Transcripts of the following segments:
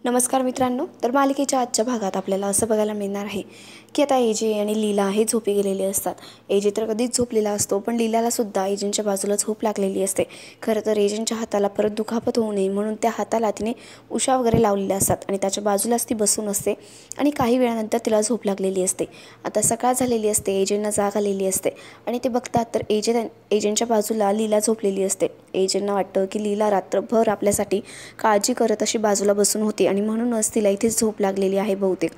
नमस्कार मित्रांनो, तर मालिकेच्या आजच्या भागात आपल्याला असं बघायला मिळणार आहे की आता एजे आणि लीला हे झोपी गेलेले असतात. एजे तर कधीच झोपलेला असतो, पण लीलाला सुद्धा एजेंटच्या बाजूला झोप लागलेली असते. खरं तर एजेंटच्या हाताला परत दुखापत होऊ नये म्हणून त्या हाताला तिने उशा वगैरे लावलेल्या असतात आणि त्याच्या बाजूलाच ती बसून असते आणि काही वेळानंतर तिला झोप लागलेली असते. आता सकाळ झालेली असते, एजेंटना जाग आलेली असते आणि ते बघतात तर एजेंटच्या बाजूला लीला झोपलेली असते. एजेंटना वाटतं की लीला रात्रभर आपल्यासाठी काळजी करत अशी बाजूला बसून होती आणि म्हणूनच तिला इथे झोप लागलेली आहे बहुतेक.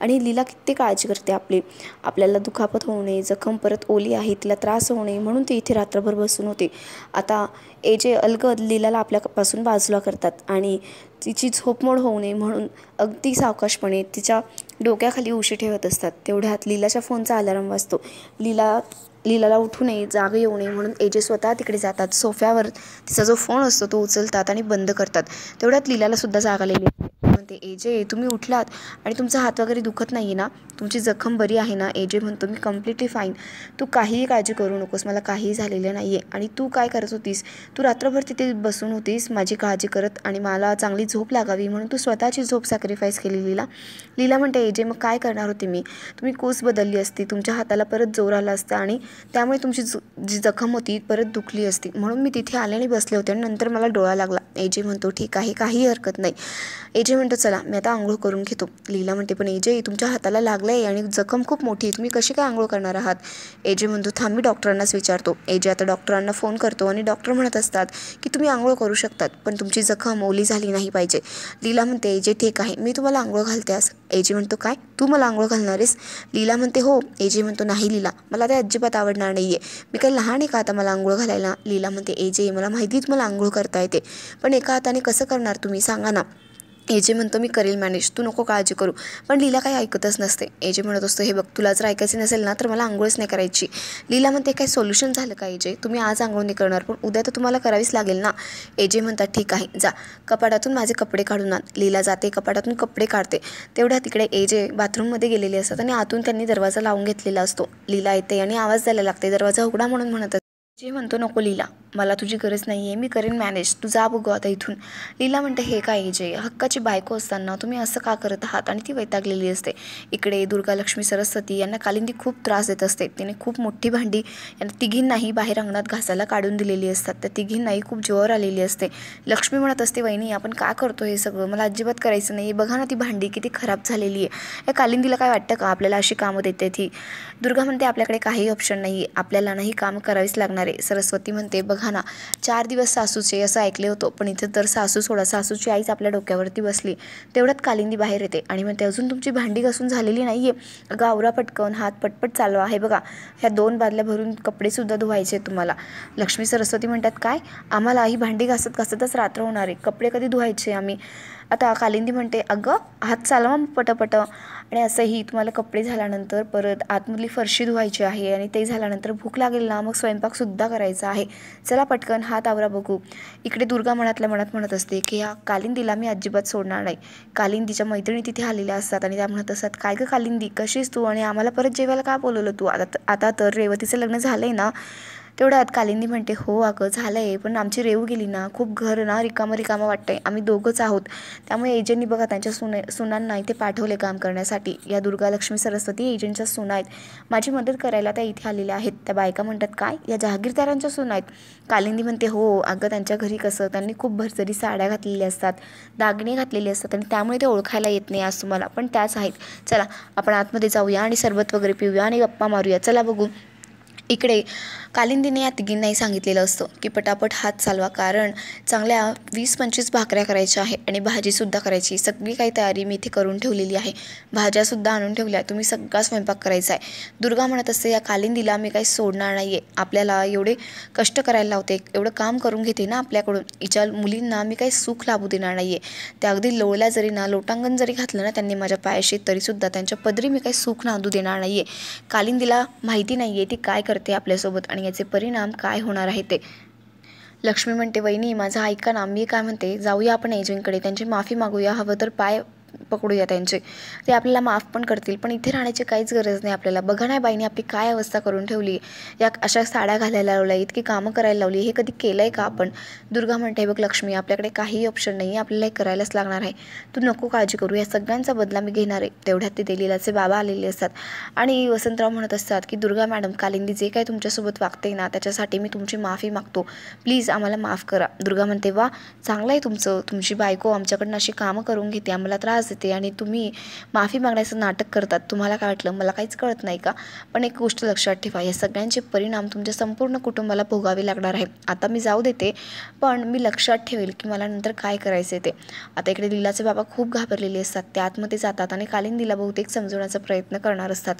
आणि लीला किती काळजी करते आपल्याला दुखापत होऊ नये, जखम परत ओली आहे, तिला त्रास होऊ नये म्हणून ती इथे रात्रभर बसून होती. आता एजे अलगद लीलाला आपल्यापासून बाजूला करतात आणि तिची झोपमोड होऊ नये म्हणून अगदी सावकाशपणे तिच्या डोक्याखाली उशी ठेवत असतात. तेवढ्यात लीलाच्या फोनचा अलार्म वाजतो. लीलाला उठू नये, जाग येऊ नये म्हणून एजे स्वतः तिकडे जातात. सोफ्यावर तिचा जो फोन असतो तो उचलतात आणि बंद करतात. तेवढ्यात लीलाला सुद्धा जाग आलेली असते. म्हणते, एजे तुम्ही उठलात आणि तुमचा हात वगैरे दुखत नाही ना, तुमची जखम बरी आहे ना. एजे म्हणतो, मी कम्प्लिटली फाईन, तू काहीही काळजी करू नकोस, मला काहीही झालेलं नाही आहे. आणि तू काय करत होतीस? तू रात्रभर तिथे बसून होतीस माझी काळजी करत आणि मला चांगली झोप लागावी म्हणून तू स्वतःची झोप सॅक्रिफाईस केली. लीला म्हणते, एजे मग काय करणार होते मी? तुम्ही कोस बदलली असती, तुमच्या हाताला परत जोर आला असता आणि त्यामुळे तुमची जी जखम होती परत दुखली असती, म्हणून मी तिथे आले आणि बसले होते आणि नंतर मला डोळा लागला. एजे म्हणतो, ठीक आहे, काही हरकत नाही. एजे म्हणतो, चला मी आता आंघोळ करून घेतो. लीला म्हणते, पण एजे तुमच्या हाताला लागलं आहे आणि जखम खूप मोठी आहे, तुम्ही कशी काय आंघोळ करणार आहात? एजे म्हणतो, थांब मी डॉक्टरांनाच विचारतो. एजे आता डॉक्टरांना फोन करतो आणि डॉक्टर म्हणत असतात की तुम्ही आंघोळ करू शकतात, पण तुमची जखम ओली झाली नाही पाहिजे. लीला म्हणते, एजे ठीक आहे, मी तुम्हाला आंघोळ घालते. असं एजे म्हणतो, काय तू मला आंघोळ घालणार आहेस? लीला म्हणते, हो. एजे म्हणतो, नाही लीला, मला ते अजिबात आवडणार नाही आहे, मी काही लहान आहे का आता मला आंघोळ घालायला? लीला म्हणते, एजे मला माहितीच मला आंघोळ करता येते, पण एका हाताने कसं करणार तुम्ही, सांगा ना. एजे म्हणतो, मी करेल मॅनेज, तू नको काळजी करू. पण लीला काही ऐकतच नसते. एजे म्हणत असतो, हे बघ, तुला जर ऐकायचं नसेल ना तर मला आंघोळच नाही करायची. लीला म्हणते, काय सोल्युशन झालं का एजे? तुम्ही आज आंघोळ नाही करणार पण उद्या तर तुम्हाला करावीच लागेल ना. एजे म्हणतात, ठीक आहे, जा कपाटातून माझे कपडे काढून आण. लीला जाते, कपाटातून कपडे काढते. तेवढ्या तिकडे एजे बाथरूममध्ये गेलेले असतात आणि आतून त्यांनी दरवाजा लावून घेतलेला असतो. लीला येते आणि आवाज द्यायला लागते, दरवाजा उघडा म्हणून म्हणत. जे म्हणतो, नको लीला, मला तुझी गरज नाही आहे, मी करेन मॅनेज, तू जा बघू आता इथून. लीला म्हणते, हे काय एजे, हक्काची बायको असताना तुम्ही असं का करत आहात? आणि ती वैतागलेली असते. इकडे दुर्गा, लक्ष्मी, सरस्वती यांना कालिंदी खूप त्रास देत असते. तिने खूप मोठी भांडी यांना तिघींनाही बाहेर अंगणात घासायला काढून दिलेली असतात. त्या तिघींनाही खूप जीवावर आलेली असते. लक्ष्मी म्हणत असते, वहिनी आपण का करतो हे सगळं, मला अजिबात करायचं नाही, बघा ना ती भांडी किती खराब झालेली आहे, या कालिंदीला काय वाटतं का आपल्याला अशी कामं देते ती? दुर्गा म्हणते, आपल्याकडे काही ऑप्शन नाही आहे, आपल्याला नाही कामं करावीच लागणार. सरस्वती म्हणते, बघा ना 4 दिवस सासूचे असं ऐकले होतो, पण इथे तर सासू सोडा, सासूची आईच आपल्या डोक्यावरती बसली. तेवढ्यात कालिंदी बाहेर येते आणि म्हणते, अजून तुमची भांडी घासून झालेली नाही आहे? अगं आवरा पटकन, हात पटपट चालवा, आहे बघा ह्या 2 बादल्या भरून कपडेसुद्धा धुवायचे तुम्हाला. लक्ष्मी, सरस्वती म्हणतात, काय आम्हाला ही भांडी घासत घासतच रात्र होणार आहे, कपडे कधी धुवायचे आम्ही? आता कालिंदी म्हणते, अगं हात चालवा पटपट. आणि असंही तुम्हाला कपडे झाल्यानंतर परत आतमधली फरशी धुवायची आहे आणि ते झाल्यानंतर भूक लागेल ना, मग स्वयंपाकसुद्धा करायचा आहे, चला पटकन हात आवरा बघू. इकडे दुर्गा मनातल्या मनात म्हणत असते की ह्या कालिंदीला मी अजिबात सोडणार नाही. कालिंदीच्या मैत्रिणी तिथे आलेल्या असतात आणि त्या म्हणत असतात, काय गं कालिंदी, कशीस तू आणि आम्हाला परत जेवायला का बोलवलं तू? आता तर रेवतीचं लग्न झालं आहे ना. तेवढ्यात कालिंदी म्हणते, हो अगं झालं आहे, पण आमची रेव गेली ना, खूप घर ना रिकामं वाटतं आहे, आम्ही दोघंच आहोत, त्यामुळे एजंटनी बघा त्यांच्या सुनांना इथे पाठवले काम करण्यासाठी. या दुर्गा, लक्ष्मी, सरस्वती एजंटच्या सुना आहेत, माझी मदत करायला त्या इथे आलेल्या आहेत. त्या बायका म्हणतात, काय या जहागीरदारांच्या सुना आहेत? कालिंदी म्हणते, हो अगं त्यांच्या घरी कसं त्यांनी खूप भरजरी साड्या घातलेल्या असतात, दागिने घातलेले असतात आणि त्यामुळे ते ओळखायला येत नाही आज तुम्हाला, पण त्याच आहेत. चला आपण आतमध्ये जाऊया आणि सरबत वगैरे पिऊया आणि गप्पा मारूया, चला बघू. इकडे कालिंदीने या तिघींनाही सांगितलेलं असतं की पटापट हात चालवा, कारण चांगल्या 20-25 भाकऱ्या करायच्या आहे आणि भाजीसुद्धा करायची. सगळी काही तयारी मी इथे करून ठेवलेली आहे, भाज्यासुद्धा आणून ठेवल्या, तुम्ही सगळा स्वयंपाक करायचा आहे. दुर्गा म्हणत असते, या कालिंदीला मी काही सोडणार नाही आहे, आपल्याला एवढे कष्ट करायला लावते, एवढं काम करून घेते ना आपल्याकडून, हिच्या मुलींना मी काही सुख लाभू देणार नाही आहे. त्या अगदी लोळल्या जरी ना, लोटांगण जरी घातलं ना त्यांनी माझ्या पायाशी, तरीसुद्धा त्यांच्या पदरी मी काही सुख नांदू देणार नाही आहे. कालिंदीला माहिती नाही आहे ती काय करते आपल्यासोबत आणि याचे परिणाम काय होणार आहे ते. लक्ष्मी म्हणते, वहिनी माझं ऐका ना, मी काय म्हणते, जाऊया आपण एजंटकडे, त्यांची माफी मागूया, हवं तर पाय पकडूया त्यांचे, ते आपल्याला माफ पण करतील. पण इथे राहण्याची काहीच गरज नाही आपल्याला. बघा नाही बाईने आपली काय अवस्था करून ठेवली, या अशा साड्या घालायला लावल्या, इतकी कामं करायला लावली, हे कधी केलं आहे का आपण? दुर्गा म्हणते, बघ लक्ष्मी, आपल्याकडे काही ऑप्शन नाही आहे, आपल्याला हे करायलाच लागणार आहे. तू नको काळजी करू, या सगळ्यांचा बदला मी घेणार आहे. तेवढ्यात तिथे लीलाचे बाबा आलेले असतात आणि वसंतराव म्हणत असतात की दुर्गा मॅडम, कालिंदी जे काही तुमच्यासोबत वागते ना, त्याच्यासाठी मी तुमची माफी मागतो, प्लीज आम्हाला माफ करा. दुर्गा म्हणते, वा चांगलं आहे तुमचं, तुमची बायको आमच्याकडनं अशी कामं करून घेते, आम्हाला त्रास देते आणि तुम्ही माफी मागण्याचं नाटक करतात. तुम्हाला काय वाटलं मला काहीच कळत नाही का? पण एक गोष्ट लक्षात ठेवा, या सगळ्यांचे परिणाम तुमच्या संपूर्ण कुटुंबाला भोगावे लागणार आहे. आता मी जाऊ देते, पण मी लक्षात ठेवेल की मला नंतर काय करायचं ते. आता इकडे लीलाचे बाबा खूप घाबरलेले असतात, ते आतमध्ये जातात आणि कालिंदीला बहुतेक समजवण्याचा प्रयत्न करणार असतात.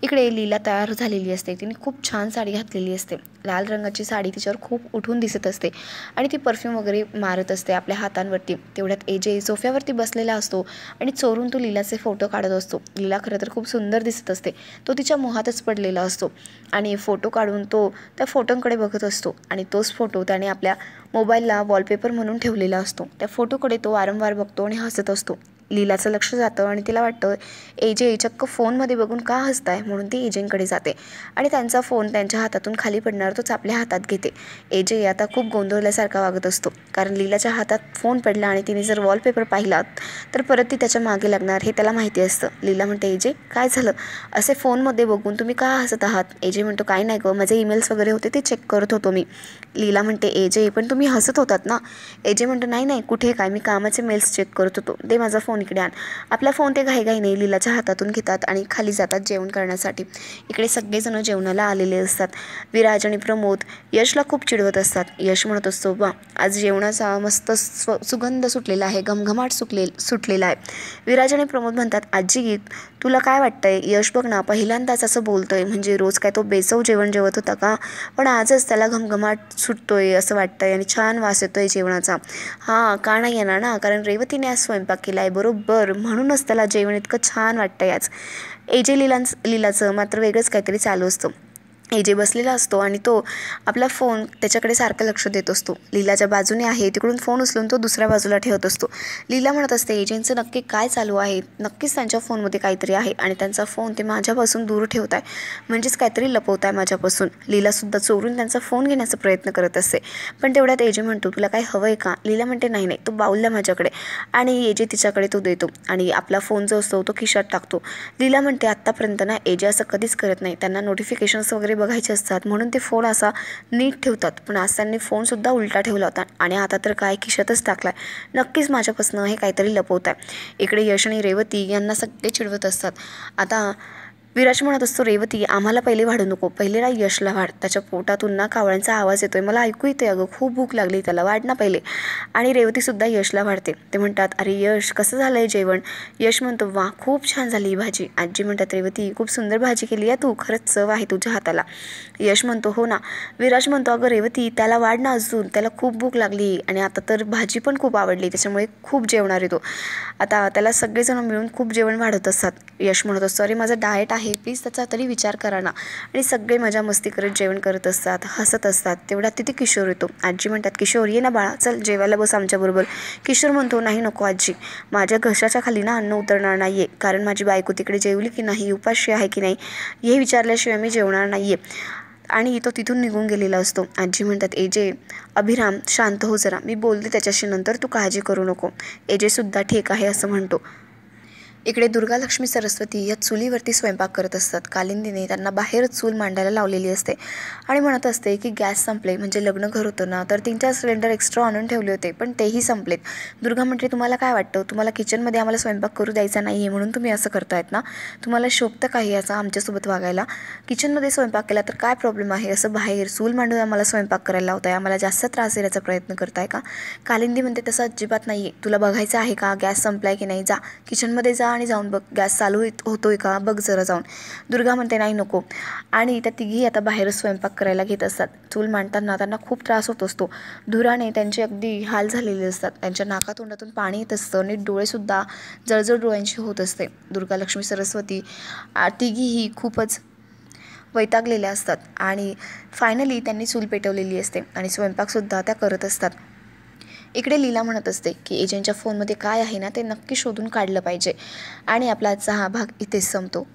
इकडे लीला तयार झालेली असते, तिने खूप छान साडी घातलेली असते, लाल रंगाची साडी तिच्यावर खूप उठून दिसत असते आणि ती परफ्यूम वगैरे मारत असते आपल्या हातांवरती. तेवढ्यात एजे सोफ्यावरती बसलेला असतो आणि चोरून तो लीलाचे फोटो काढत असतो. लीला खरं तर खूप सुंदर दिसत असते, तो तिच्या मोहातच पडलेला असतो आणि फोटो काढून तो त्या फोटोंकडे बघत असतो आणि तोच फोटो त्याने आपल्या मोबाईलला वॉलपेपर म्हणून ठेवलेला असतो. त्या फोटोकडे तो वारंवार बघतो आणि हसत असतो. लीलाचं लक्ष जातं आणि तिला वाटतं एजे चक्क फोनमध्ये बघून का हसताय, म्हणून ती एजेंकडे जाते आणि त्यांचा फोन त्यांच्या हातातून खाली पडणार तोच आपल्या हातात घेते. एजे आता खूप गोंधळल्यासारखा वागत असतो, कारण लीलाच्या हातात फोन पडला आणि तिने जर वॉलपेपर पाहिला तर परत ती त्याच्या मागे लागणार हे त्याला माहिती असतं. लीला म्हणते, एजे काय झालं, असे फोनमध्ये बघून तुम्ही का हसत आहात? एजे म्हणतो, काही नाही गं, माझे ईमेल्स वगैरे होते ते चेक करत होतो मी. लीला म्हणते, एजे पण तुम्ही हसत होतात ना? एजे म्हणतो, नाही नाही, कुठे काय, मी कामाचे मेल्स चेक करत होतो, दे माझा फोन इकडे आण. आपला फोन ते घाईघाईने लीलाच्या हातातून घेतात आणि खाली जातात जेवण करण्यासाठी. इकडे सगळेजण जेवणाला आलेले असतात. विराज आणि प्रमोद यशला खूप चिडवत असतात. यश म्हणत असतो, बा आज जेवणाचा मस्त सुगंध सुटलेला आहे, घमघमाट सुटलेला आहे. विराज आणि प्रमोद म्हणतात, आजी तुला काय वाटतंय? यश बघ ना, पहिल्यांदाच असं बोलतोय, म्हणजे रोज काय तो बेचव जेवण जेवत होता का? पण आजच त्याला घमघमाट सुटतोय असं वाटतंय आणि छान वास येतोय जेवणाचा. हां, का नाही येणार ना, कारण रेवतीने आज स्वयंपाक केला आहे बरोबर, म्हणूनच त्याला जेवण इतकं छान वाटतंय आज. एजे लीलाचं मात्र वेगळंच काहीतरी चालू असतं. एजे बसलेला असतो आणि तो आपला फोन त्याच्याकडे सारखं लक्ष देत असतो. लीलाच्या बाजूने आहे, तिकडून फोन उचलून तो दुसऱ्या बाजूला ठेवत असतो. लीला म्हणत असते, एजेंचं नक्की काय चालू आहे? नक्कीच त्यांच्या फोनमध्ये काहीतरी आहे आणि त्यांचा फोन ते माझ्यापासून दूर ठेवत आहे, म्हणजेच काहीतरी लपवत आहे माझ्यापासून. लीलासुद्धा चोरून त्यांचा फोन घेण्याचा प्रयत्न करत असते. पण तेवढ्यात एजे म्हणतो, तुला काय हवं आहे का? लीला म्हणते, नाही नाही, तो बाऊलला माझ्याकडे, आणि एजे तिच्याकडे तो देतो आणि आपला फोन जो असतो तो खिशात टाकतो. लीला म्हणते, आत्तापर्यंत ना एजे असं कधीच करत नाही, त्यांना नोटिफिकेशन्स वगैरे बघायचे असतात म्हणून ते फोन असा नीट ठेवतात, पण आज त्यांनी फोनसुद्धा उलटा ठेवला होता आणि आता तर काय खिशातच टाकला आहे. नक्कीच माझ्यापासून हे काहीतरी लपवत आहे. इकडे यश आणि रेवती यांना सगळे चिडवत असतात. आता विराज म्हणत असतो, रेवती आम्हाला पहिले वाढू नको, पहिले ना यशला वाढ, त्याच्या पोटातून ना कावळ्यांचा आवाज येतोय, मला ऐकू येते अगं, खूप भूक लागली त्याला, वाढ ना पहिले. आणि रेवतीसुद्धा यशला वाढते. ते म्हणतात, अरे यश कसं झालं आहे जेवण? यश म्हणतो, वा खूप छान झाली ही भाजी. आजी म्हणतात, रेवती खूप सुंदर भाजी केली आहे तू, खरंच चव आहे तुझ्या हाताला. यश म्हणतो, हो ना. विराज म्हणतो, अगं रेवती त्याला वाढ ना अजून, त्याला खूप भूक लागली आणि आता तर भाजी पण खूप आवडली, त्याच्यामुळे खूप जेवणार आहे तो. आता त्याला सगळेजण मिळून खूप जेवण वाढत असतात. यश म्हणत असतो, अरे माझा डाएट आहे, प्लीज त्याचा तरी विचार करा ना. आणि सगळे मजा मस्ती करत जेवण करत असतात, हसत असतात. तेवढ्यात तिथे किशोर येतो. आजी म्हणतात, किशोर ये ना बाळा, चल जेवायला बस आमच्याबरोबर. किशोर म्हणतो, नाही नको आजी, माझ्या घशाच्या खाली ना अन्न उतरणार नाही आहे, कारण माझी बायको तिकडे जेवली की नाही, उपाशी आहे की नाही हे विचारल्याशिवाय मी जेवणार नाही आहे. आणि तो तिथून निघून गेलेला असतो. आजी म्हणतात, एजे अभिराम शांत हो जरा, मी बोलते त्याच्याशी नंतर, तू काळजी करू नको. एजेसुद्धा ठीक आहे असं म्हणतो. इकडे दुर्गा लक्ष्मी सरस्वती या चुलीवरती स्वयंपाक करत असतात. कालिंदीने त्यांना बाहेरच चूल मांडायला लावलेली असते आणि म्हणत असते की गॅस संपले, म्हणजे लग्न घर होतं ना तर 3-4 सिलेंडर एक्स्ट्रा आणून ठेवले होते पण तेही संपलेत. दुर्गा म्हणते, तुम्हाला काय वाटतं, तुम्हाला किचनमध्ये आम्हाला स्वयंपाक करू द्यायचा नाही आहे म्हणून तुम्ही असं करतायत ना? तुम्हाला शोभतं काही असं आमच्यासोबत वागायला? किचनमध्ये स्वयंपाक केला तर काय प्रॉब्लेम आहे, असं बाहेर चूल मांडून आम्हाला स्वयंपाक करायला लावताय, आम्हाला जास्त त्रास देण्याचा प्रयत्न करताय का? कालिंदी म्हणते, तसं अजिबात नाही आहे. तुला बघायचं आहे का गॅस संपलाय की नाही? जा किचनमध्ये जा आणि जाऊन बघ गॅस चालू होतोय का बघ जरा जाऊन. दुर्गा म्हणते, नाही नको. आणि त्या तिघी आता बाहेरच स्वयंपाक करायला घेत असतात. चूल मांडताना त्यांना खूप त्रास होत असतो. धुराने त्यांचे अगदी हाल झालेले असतात. त्यांच्या नाकातोंडातून पाणी येत असतं आणि डोळेसुद्धा जळजळ डोळ्यांची होत असते. दुर्गा लक्ष्मी सरस्वती तिघीही खूपच वैतागलेल्या असतात आणि फायनली त्यांनी चूल पेटवलेली असते आणि स्वयंपाकसुद्धा त्या करत असतात. इकडे लीला म्हणत असते की एजंटच्या फोनमध्ये काय आहे ना ते नक्की शोधून काढलं पाहिजे. आणि आपला आजचा हा भाग इथेच संपतो.